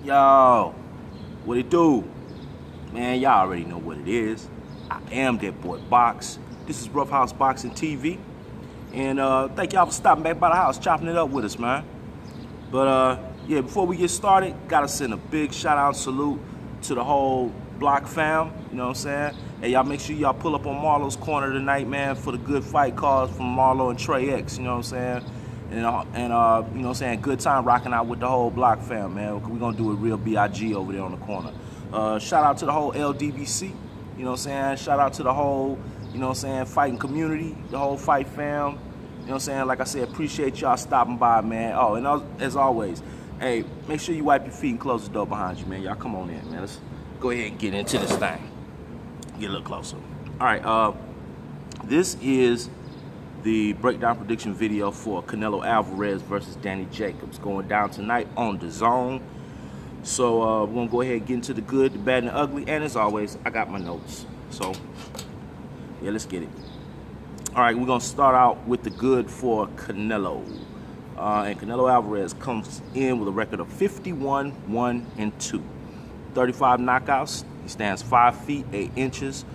Yo, what it do? Man, y'all already know what it is. I am that boy Box. This is Rough House Boxing TV. And thank y'all for stopping back by the house, chopping it up with us, man. But yeah, before we get started, gotta send a big shout out salute to the whole block fam, you know what I'm saying? Hey, y'all make sure y'all pull up on Marlo's Corner tonight, man, for the good fight cards from Marlo and Trey X, you know what I'm saying? And you know what I'm saying, good time rocking out with the whole block fam, man. We're gonna do a real BIG over there on the corner. Shout out to the whole LDBC, you know what I'm saying? Shout out to the whole, you know what I'm saying, fighting community, the whole fight fam. You know what I'm saying? Like I said, appreciate y'all stopping by, man. Oh, and as always, hey, make sure you wipe your feet and close the door behind you, man. Y'all come on in, man. Let's go ahead and get into this thing. Get a little closer. All right, this is the breakdown prediction video for Canelo Alvarez versus Danny Jacobs going down tonight on DAZN. So we're gonna go ahead and get into the good, the bad, and the ugly. And as always, I got my notes. So yeah, let's get it. All right, we're gonna start out with the good for Canelo. And Canelo Alvarez comes in with a record of 51-1-2, 35 knockouts. He stands 5 feet 8 inches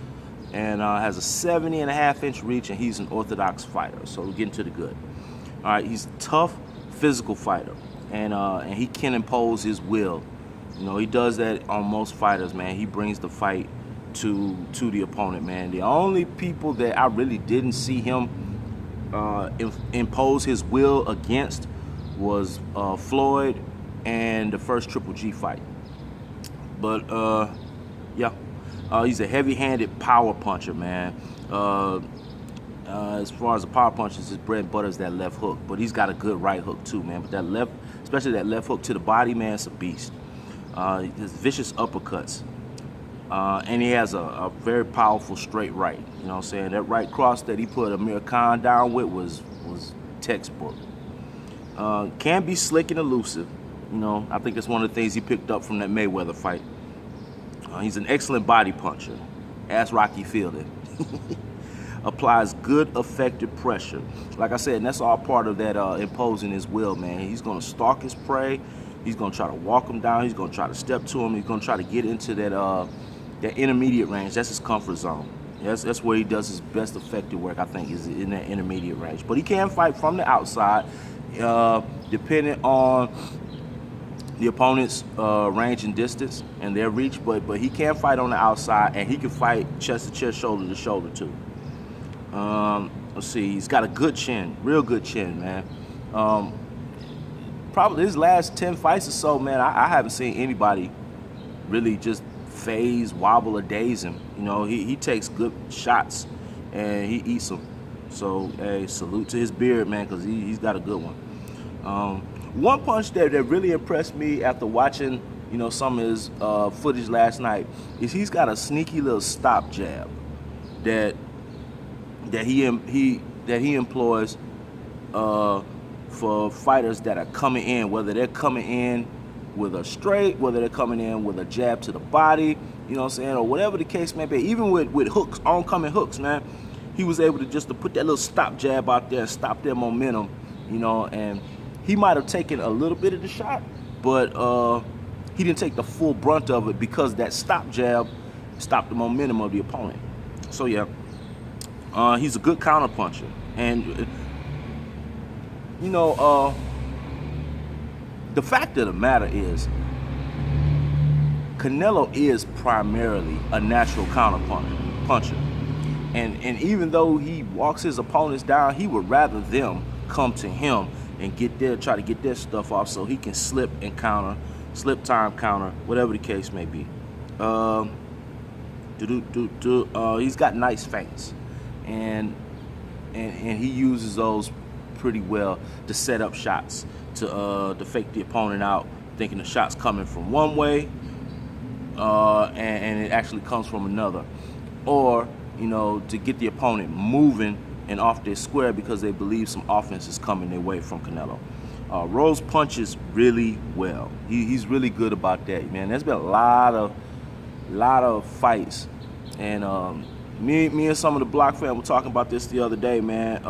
and has a 70.5-inch reach, and he's an orthodox fighter. So we'll get into the good. All right, he's a tough, physical fighter, and he can impose his will. You know, he does that on most fighters, man. He brings the fight to the opponent, man. The only people that I really didn't see him impose his will against was Floyd and the first Triple G fight. But yeah, he's a heavy-handed power puncher, man. As far as the power punches, his bread and butter is that left hook, but he's got a good right hook too, man. But that left, especially that left hook to the body, man, it's a beast. His vicious uppercuts. And he has a very powerful straight right. You know what I'm saying? That right cross that he put Amir Khan down with was textbook. Can be slick and elusive. You know, I think it's one of the things he picked up from that Mayweather fight. He's an excellent body puncher. Ask Rocky Fielding. Applies good effective pressure. Like I said, and that's all part of that imposing his will, man. He's going to stalk his prey. He's going to try to walk him down. He's going to try to step to him. He's going to try to get into that intermediate range. That's his comfort zone. That's where he does his best effective work, I think, is in that intermediate range. But he can fight from the outside, depending on the opponent's range and distance and their reach. But he can fight on the outside, and he can fight chest to chest, shoulder to shoulder too. Let's see. He's got a good chin, real good chin, man. Probably his last 10 fights or so, man, I haven't seen anybody really just phase, wobble, or daze him. You know, he takes good shots and he eats them. So, hey, salute to his beard, man, because he's got a good one. One punch that really impressed me after watching, you know, some of his footage last night is he's got a sneaky little stop jab that he employs for fighters that are coming in, whether they're coming in with a straight, whether they're coming in with a jab to the body, you know what I'm saying, or whatever the case may be. Even with hooks, oncoming hooks, man, he was able to put that little stop jab out there and stop their momentum, you know, and he might have taken a little bit of the shot, but he didn't take the full brunt of it because that stop jab stopped the momentum of the opponent. So yeah, he's a good counter puncher. And you know, the fact of the matter is, Canelo is primarily a natural counter puncher. And even though he walks his opponents down, he would rather them come to him and try to get their stuff off so he can slip and counter, slip time counter, whatever the case may be. He's got nice feints, and he uses those pretty well to set up shots to fake the opponent out, thinking the shot's coming from one way, and it actually comes from another, or you know, to get the opponent moving and off their square because they believe some offense is coming their way from Canelo. Rolls punches really well. He's really good about that, man. There's been a lot of fights, and me and some of the block fam were talking about this the other day, man.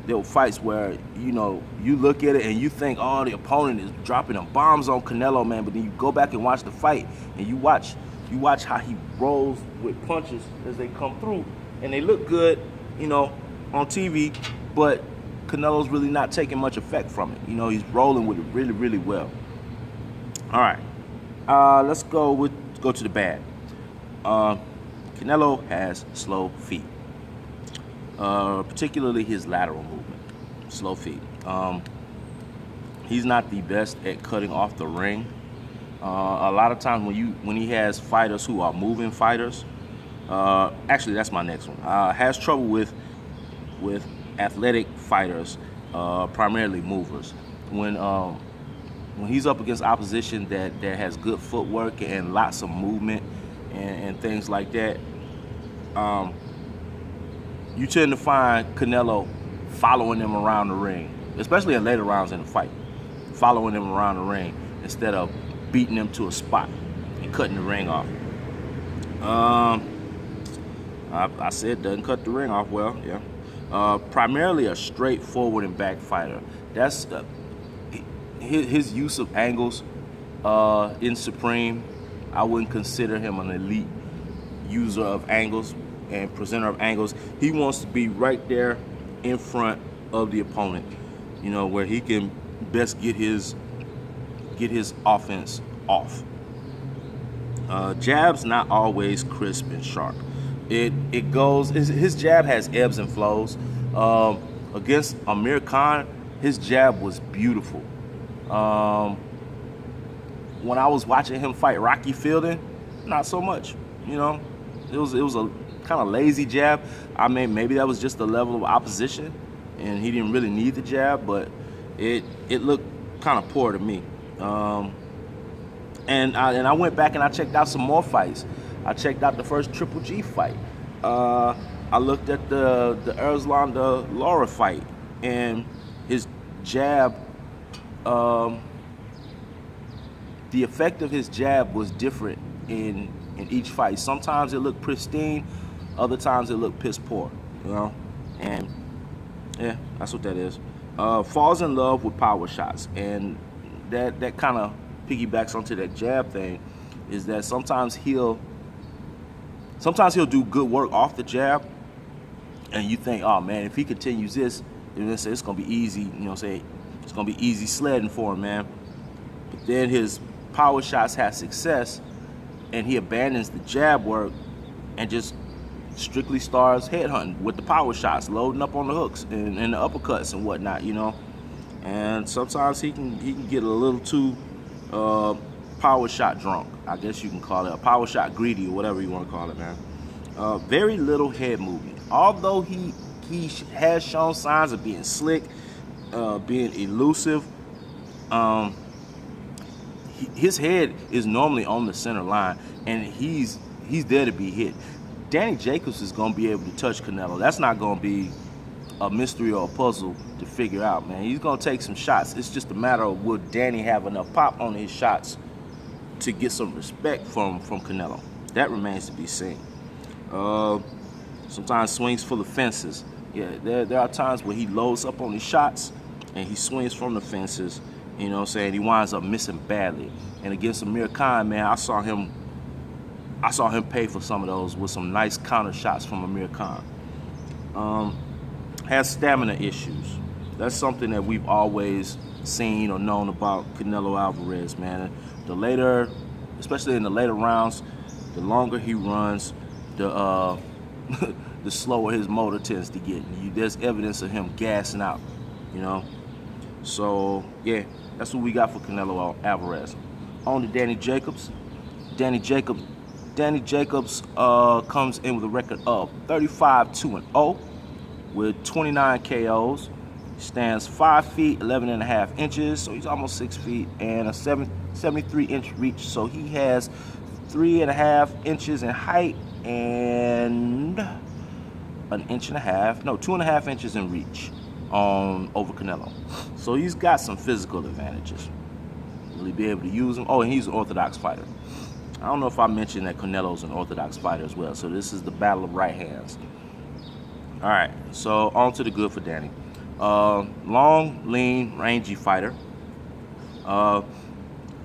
there were fights where, you know, you look at it and you think, oh, the opponent is dropping them bombs on Canelo, man. But then you go back and watch the fight, and you watch how he rolls with punches as they come through, and they look good, you know, on TV, but Canelo's really not taking much effect from it. You know, he's rolling with it really, really well. All right, let's go to the bad. Canelo has slow feet, particularly his lateral movement. Slow feet. He's not the best at cutting off the ring. A lot of times when he has fighters who are moving fighters, actually that's my next one. Has trouble with athletic fighters, primarily movers. When he's up against opposition that has good footwork and lots of movement and things like that, you tend to find Canelo following them around the ring, especially in later rounds in the fight, following them around the ring instead of beating them to a spot and cutting the ring off. I said doesn't cut the ring off well, yeah. Primarily a straight forward and back fighter. That's his use of angles in Supreme. I wouldn't consider him an elite user of angles and presenter of angles. He wants to be right there in front of the opponent, you know, where he can best get his offense off. Jab's not always crisp and sharp. It goes, his jab has ebbs and flows. Against Amir Khan, his jab was beautiful. When I was watching him fight Rocky Fielding, not so much. You know, it was a kind of lazy jab. I mean, maybe that was just the level of opposition, and he didn't really need the jab, but it looked kind of poor to me. And I went back and I checked out some more fights. I checked out the first Triple G fight. I looked at the Erzlanda Lara fight, and his jab, the effect of his jab was different in each fight. Sometimes it looked pristine, other times it looked piss poor, you know? And yeah, that's what that is. Falls in love with power shots, and that kind of piggybacks onto that jab thing, is that sometimes he'll do good work off the jab, and you think, oh man, if he continues this, it's gonna be easy, you know, say it's gonna be easy sledding for him, man. But then his power shots have success, and he abandons the jab work and just strictly starts headhunting with the power shots, loading up on the hooks and the uppercuts and whatnot, you know. And sometimes he can get a little too power shot drunk, I guess you can call it, a power shot greedy or whatever you want to call it, man. Very little head movement. Although he has shown signs of being slick, being elusive, his head is normally on the center line, and he's there to be hit. Danny Jacobs is going to be able to touch Canelo. That's not going to be a mystery or a puzzle to figure out, man. He's going to take some shots. It's just a matter of will Danny have enough pop on his shots to get some respect from Canelo. That remains to be seen. Sometimes swings for the fences. Yeah, there are times where he loads up on his shots and he swings from the fences, you know what I'm saying? He winds up missing badly. And against Amir Khan, man, I saw him pay for some of those with some nice counter shots from Amir Khan. Has stamina issues. That's something that we've always seen or known about Canelo Alvarez, man. Especially in the later rounds, the longer he runs, the slower his motor tends to get. There's evidence of him gassing out, you know. So yeah, that's what we got for Canelo Alvarez. On to Danny Jacobs. Danny Jacobs comes in with a record of 35-2-0 with 29 KOs. Stands 5 feet 11.5 inches, so he's almost 6 feet, and a 73-inch reach. So he has 3.5 inches in height and 2.5 inches in reach over Canelo. So he's got some physical advantages. Will he be able to use them? Oh, and he's an orthodox fighter. I don't know if I mentioned that Canelo's an orthodox fighter as well. So this is the battle of right hands. All right, so on to the good for Danny. Long, lean, rangy fighter.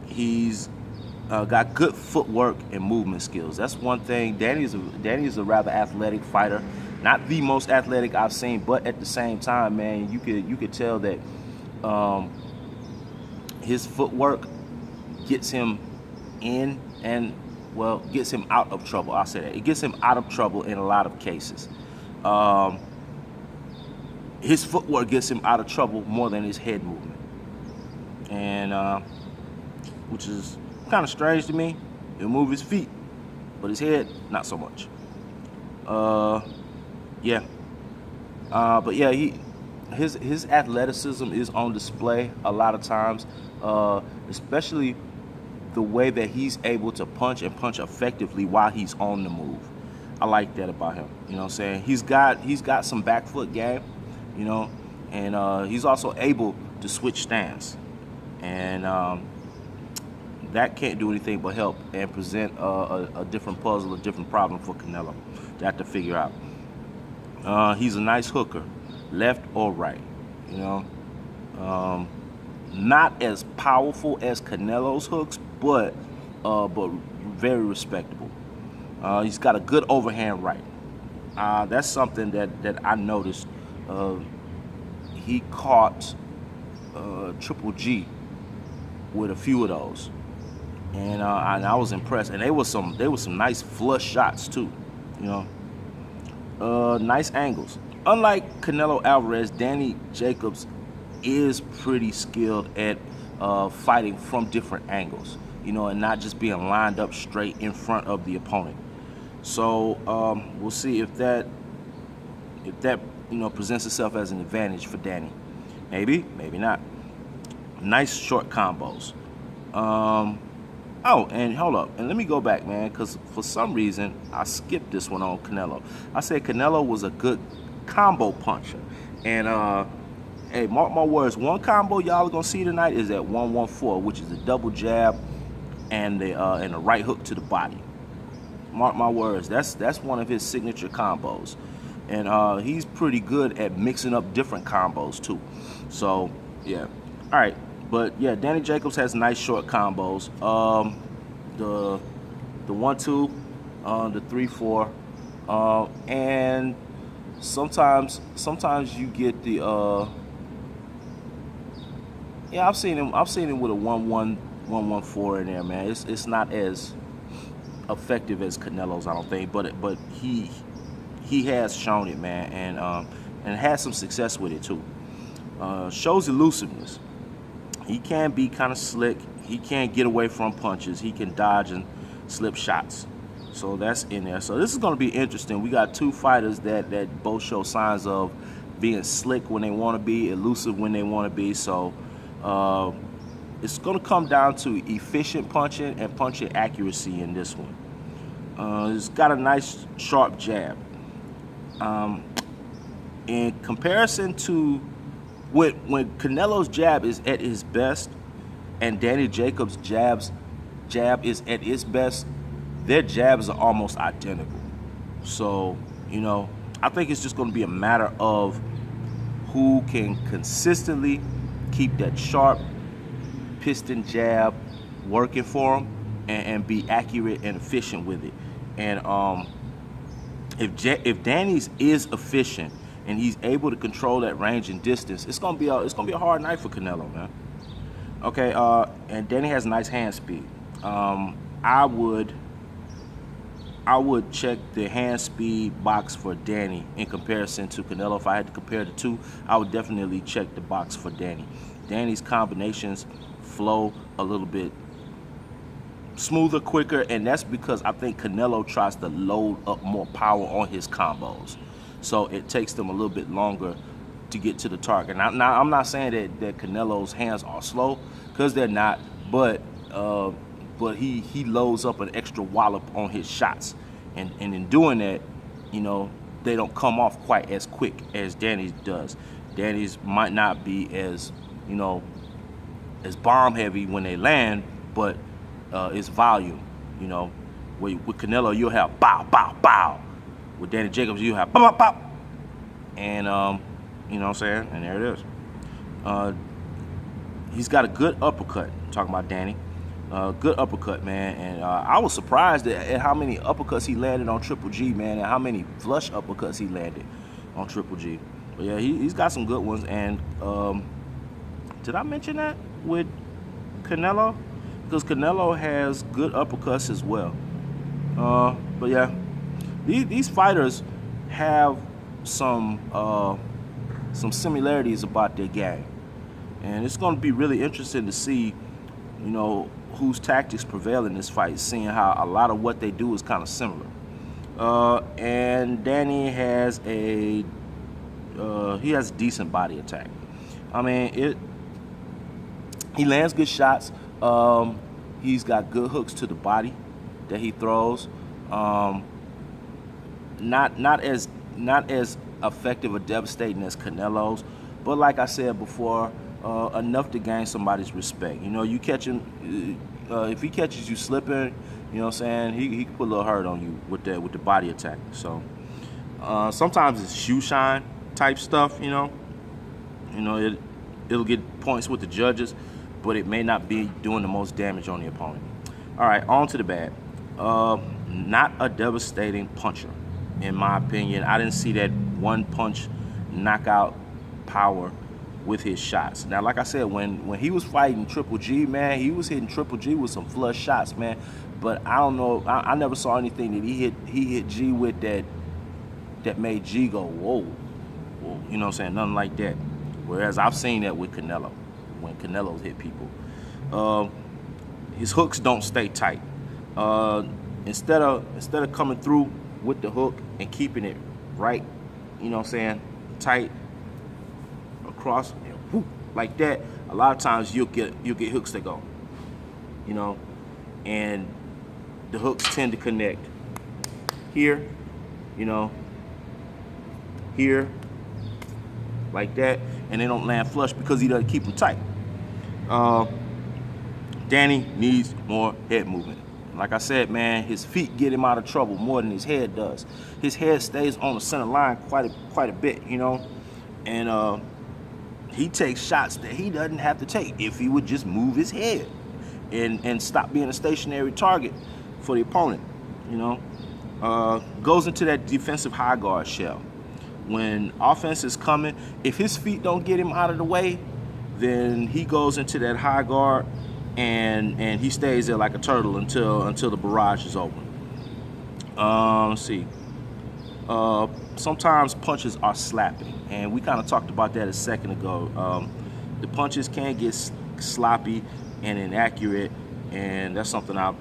He's got good footwork and movement skills. That's one thing. Danny is a rather athletic fighter. Not the most athletic I've seen, but at the same time, man, you could tell that his footwork gets him in and, well, gets him out of trouble. I'll say that. It gets him out of trouble in a lot of cases. His footwork gets him out of trouble more than his head movement. And which is kind of strange to me. He'll move his feet, but his head, not so much. Yeah. But yeah, his athleticism is on display a lot of times, especially the way that he's able to punch and punch effectively while he's on the move. I like that about him. You know what I'm saying? He's got some back foot game, you know, and he's also able to switch stance. And that can't do anything but help and present a different puzzle, a different problem for Canelo to have to figure out. He's a nice hooker, left or right, you know. Not as powerful as Canelo's hooks, but very respectable. He's got a good overhand right. That's something that I noticed. He caught Triple G with a few of those, and I was impressed. And they were some nice flush shots too, you know. Nice angles. Unlike Canelo Alvarez, Danny Jacobs is pretty skilled at fighting from different angles, you know, and not just being lined up straight in front of the opponent. So we'll see if that you know presents itself as an advantage for Danny. Maybe, maybe not. Nice short combos. Oh, and hold up, and let me go back, man, because for some reason I skipped this one on Canelo. I said Canelo was a good combo puncher, and hey, mark my words, one combo y'all are gonna see tonight is that 114, which is a double jab and the right hook to the body. Mark my words, that's one of his signature combos, and he's pretty good at mixing up different combos too. So yeah, all right. But yeah, Danny Jacobs has nice short combos. The 1-2, the 3-4, and sometimes you get the yeah, I've seen him with a 1-1, 1-1-4 in there, man. It's not as effective as Canelo's, I don't think, but he has shown it, man, and has some success with it too. Shows elusiveness. He can be kind of slick. He can't get away from punches. He can dodge and slip shots. So that's in there. So this is going to be interesting. We got two fighters that both show signs of being slick when they want to be, elusive when they want to be. So it's going to come down to efficient punching and punching accuracy in this one. It's got a nice sharp jab. In comparison to when Canelo's jab is at his best and Danny Jacobs' jab is at its best, their jabs are almost identical. So, you know, I think it's just going to be a matter of who can consistently keep that sharp piston jab working for him and be accurate and efficient with it. And if Danny's is efficient and he's able to control that range and distance, it's gonna be a hard night for Canelo, man. Okay, and Danny has nice hand speed. I would check the hand speed box for Danny in comparison to Canelo. If I had to compare the two, I would definitely check the box for Danny. Danny's combinations flow a little bit smoother, quicker, and that's because I think Canelo tries to load up more power on his combos. So it takes them a little bit longer to get to the target. Now I'm not saying that Canelo's hands are slow, because they're not, but he loads up an extra wallop on his shots. And in doing that, you know, they don't come off quite as quick as Danny's does. Danny's might not be as, you know, as bomb heavy when they land, but it's volume, you know. With Canelo, you'll have bow, bow, bow. With Danny Jacobs, you have pop, pop, pop. And You know what I'm saying? And there it is. He's got a good uppercut. I'm talking about Danny. Good uppercut, man. And I was surprised at how many uppercuts he landed on Triple G, man, and how many flush uppercuts he landed on Triple G. But yeah, he's got some good ones. And did I mention that with Canelo? Because Canelo has good uppercuts as well. But yeah, these fighters have some similarities about their game, and it's going to be really interesting to see, you know, whose tactics prevail in this fight, seeing how a lot of what they do is kind of similar. And Danny has a decent body attack. I mean, he lands good shots. He's got good hooks to the body that he throws. Not as effective or devastating as Canelo's, but like I said before, enough to gain somebody's respect. You know, you catch him, if he catches you slipping, you know what I'm saying, he can put a little hurt on you with the body attack. So sometimes it's shoe shine type stuff, you know, it'll get points with the judges, but it may not be doing the most damage on the opponent. All right, on to the bad. Not a devastating puncher, in my opinion. I didn't see that one punch knockout power with his shots. Now, like I said, when he was fighting Triple G, man, he was hitting Triple G with some flush shots, man. But I don't know, I never saw anything that he hit G with that made G go, whoa, you know what I'm saying, nothing like that. Whereas I've seen that with Canelo, when Canelo's hit people. His hooks don't stay tight. Instead of coming through with the hook and keeping it right, you know what I'm saying, tight across and whoop, like that, a lot of times you'll get hooks that go, you know, and the hooks tend to connect here, you know, here, like that, and they don't land flush because he doesn't keep them tight. Danny needs more head movement. Like I said, man, his feet get him out of trouble more than his head does. His head stays on the center line quite a bit, you know, and he takes shots that he doesn't have to take if he would just move his head and stop being a stationary target for the opponent, you know. Goes into that defensive high guard shell. When offense is coming, if his feet don't get him out of the way, then he goes into that high guard and he stays there like a turtle until the barrage is open. Let's see. Sometimes punches are slapping, and we kind of talked about that a second ago. The punches can get sloppy and inaccurate, and that's something I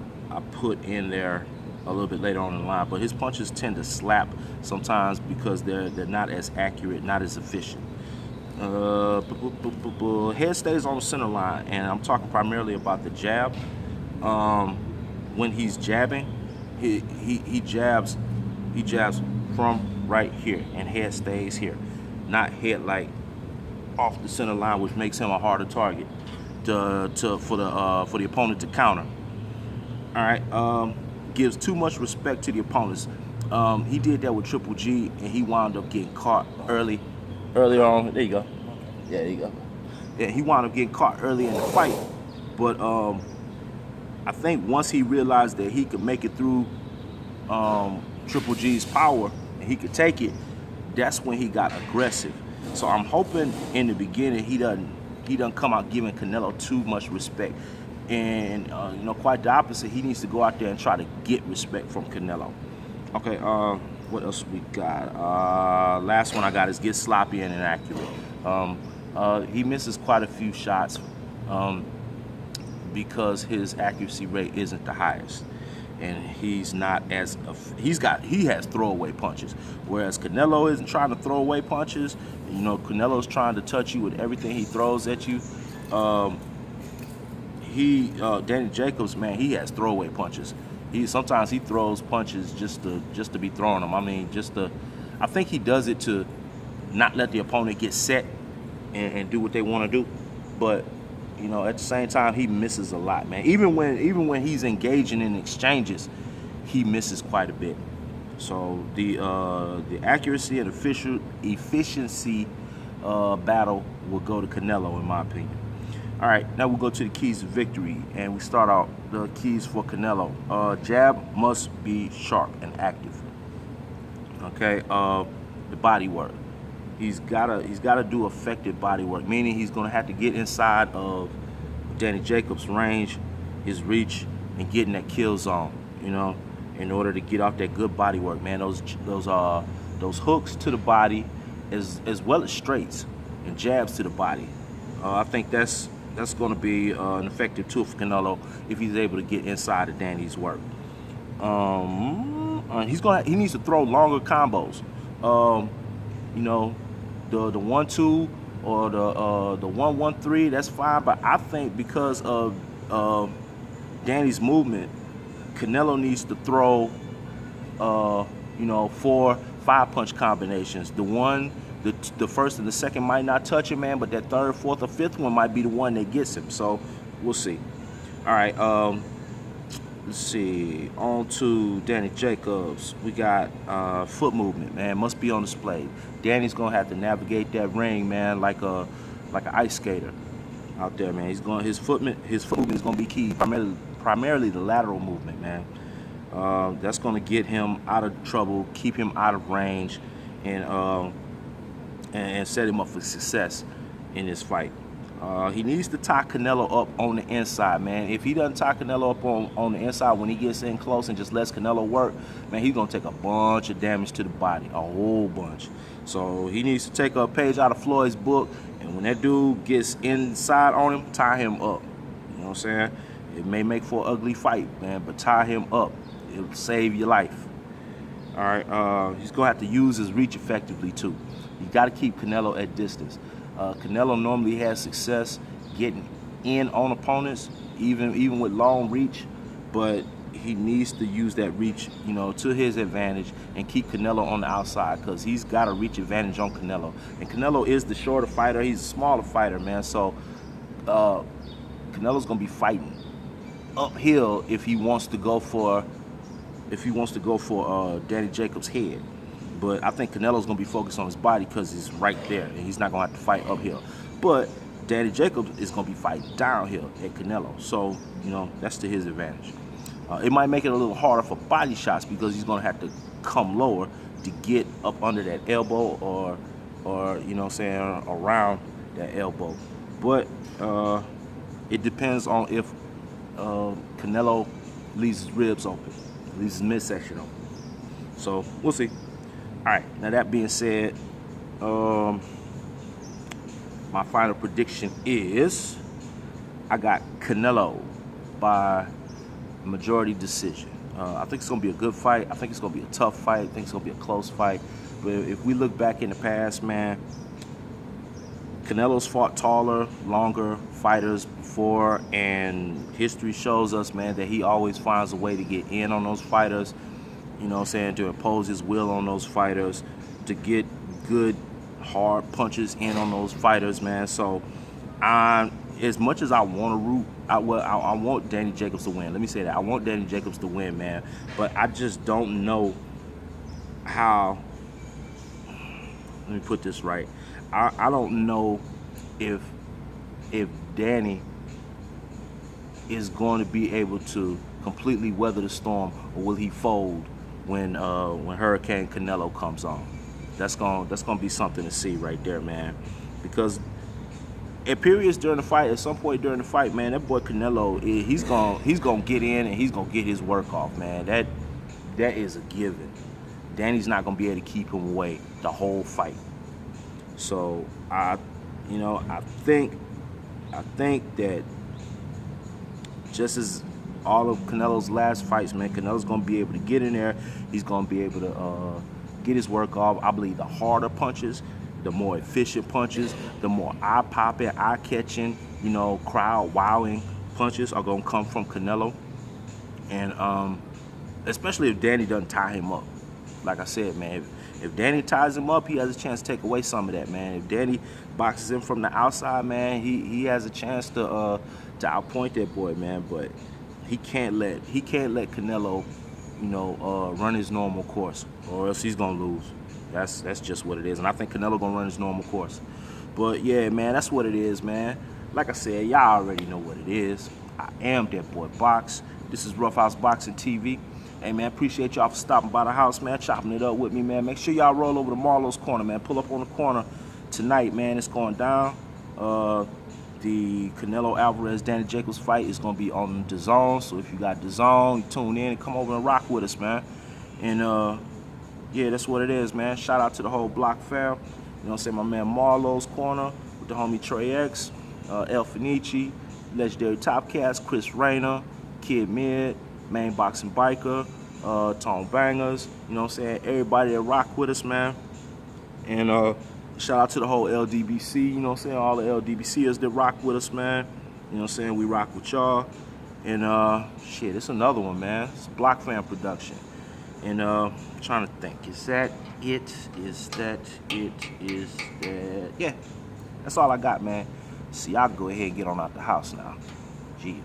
put in there a little bit later on in the line. But his punches tend to slap sometimes because they're not as accurate, not as efficient. Head stays on the center line, and I'm talking primarily about the jab. When he's jabbing, he jabs from right here, and head stays here, not head like off the center line, which makes him a harder target for the opponent to counter. All right, gives too much respect to the opponents. He did that with Triple G, and he wound up getting caught early on. There you go. Yeah, there you go. Yeah, he wound up getting caught early in the fight, but I think once he realized that he could make it through Triple G's power and he could take it, that's when he got aggressive. So I'm hoping in the beginning he doesn't come out giving Canelo too much respect, and you know, quite the opposite. He needs to go out there and try to get respect from Canelo. Okay, what else we got? Last one I got is get sloppy and inaccurate. He misses quite a few shots because his accuracy rate isn't the highest, and he's not as he has throwaway punches, whereas Canelo isn't trying to throw away punches. You know, Canelo's trying to touch you with everything he throws at you. Danny Jacobs, man, he has throwaway punches. Sometimes he throws punches just to be throwing them. I mean, I think he does it to not let the opponent get set and do what they want to do. But you know, at the same time, he misses a lot, man. Even when he's engaging in exchanges, he misses quite a bit. So the accuracy and efficiency battle will go to Canelo, in my opinion. All right, now we'll go to the keys to victory, and we start out the keys for Canelo. Jab must be sharp and active. Okay, the body work. He's gotta do effective body work, meaning he's gonna have to get inside of Danny Jacobs' range, his reach, and get in that kill zone. You know, in order to get off that good body work, man. Those hooks to the body, as well as straights and jabs to the body. I think that's going to be an effective tool for Canelo if he's able to get inside of Danny's work. He needs to throw longer combos. You know, the 1-2 or the 1-1-3, that's fine. But I think because of Danny's movement, Canelo needs to throw you know, 4-5 punch combinations. The first and the second might not touch him, man, but that third, fourth, or fifth one might be the one that gets him. So we'll see. All right, let's see. On to Danny Jacobs. We got foot movement, man. Must be on display. Danny's gonna have to navigate that ring, man, like an ice skater out there, man. His foot movement is gonna be key. Primarily the lateral movement, man. That's gonna get him out of trouble, keep him out of range, and set him up for success in this fight. He needs to tie Canelo up on the inside, man. If he doesn't tie Canelo up on the inside when he gets in close and just lets Canelo work, man, he's gonna take a bunch of damage to the body, a whole bunch. So he needs to take a page out of Floyd's book, and when that dude gets inside on him, tie him up. You know what I'm saying? It may make for an ugly fight, man, but tie him up. It'll save your life. All right, he's gonna have to use his reach effectively too. You got to keep Canelo at distance. Canelo normally has success getting in on opponents, even with long reach, but he needs to use that reach, you know, to his advantage and keep Canelo on the outside, because he's got a reach advantage on Canelo. And Canelo is the shorter fighter. He's a smaller fighter, man. So Canelo's gonna be fighting uphill if he wants to go for Danny Jacobs' head. But I think Canelo's going to be focused on his body because he's right there, and he's not going to have to fight uphill. But Danny Jacobs is going to be fighting downhill at Canelo. So, you know, that's to his advantage. It might make it a little harder for body shots because he's going to have to come lower to get up under that elbow or you know what I'm saying, around that elbow. But it depends on if Canelo leaves his ribs open, leaves his midsection open. So, we'll see. All right, now that being said, my final prediction is I got Canelo by majority decision. I think it's going to be a good fight. I think it's going to be a tough fight. I think it's going to be a close fight. But if we look back in the past, man, Canelo's fought taller, longer fighters before, and history shows us, man, that he always finds a way to get in on those fighters. You know what I'm saying, to impose his will on those fighters, to get good, hard punches in on those fighters, man. So, as much as I want to root, I want Danny Jacobs to win. Let me say that. I want Danny Jacobs to win, man. But I just don't know how, let me put this right. I don't know if Danny is going to be able to completely weather the storm, or will he fold when Hurricane Canelo comes on. That's gonna be something to see right there, man. Because at periods during the fight, at some point during the fight, man, that boy Canelo, he's gonna get in and he's gonna get his work off, man. That is a given. Danny's not gonna be able to keep him away the whole fight. So I think that just as all of Canelo's last fights, man, Canelo's going to be able to get in there. He's going to be able to get his work off. I believe the harder punches, the more efficient punches, the more eye-popping, eye-catching, you know, crowd-wowing punches are going to come from Canelo. And especially if Danny doesn't tie him up. Like I said, man, if Danny ties him up, he has a chance to take away some of that, man. If Danny boxes him from the outside, man, he has a chance to outpoint that boy, man. But he can't let Canelo, you know, run his normal course, or else he's gonna lose. That's just what it is. And I think Canelo gonna run his normal course. But yeah, man, that's what it is, man. Like I said, y'all already know what it is. I am that boy Box. This is Rough House Boxing TV. Hey, man, appreciate y'all for stopping by the house, man, chopping it up with me, man. Make sure y'all roll over to MARLO'S Corner, man. Pull up on the corner tonight, man. It's going down. The Canelo Alvarez Danny Jacobs fight is going to be on DAZN. So if you got DAZN, you tune in and come over and rock with us, man. And yeah, that's what it is, man. Shout out to the whole block fam. You know what I'm saying? My man MARLO'S Corner with the homie Trey X, El Finici, Legendary Top Cats, Chris Rayner, Kid Mid, Main Boxing Biker, Tone Bangers. You know what I'm saying? Everybody that rock with us, man. And shout out to the whole LDBC, you know what I'm saying? All the LDBCers that rock with us, man. You know what I'm saying? We rock with y'all. And shit, it's another one, man. It's a Block Fam production. And trying to think, is that it? Is that it? Is that? Yeah, that's all I got, man. See, I'll go ahead and get on out the house now. Gee.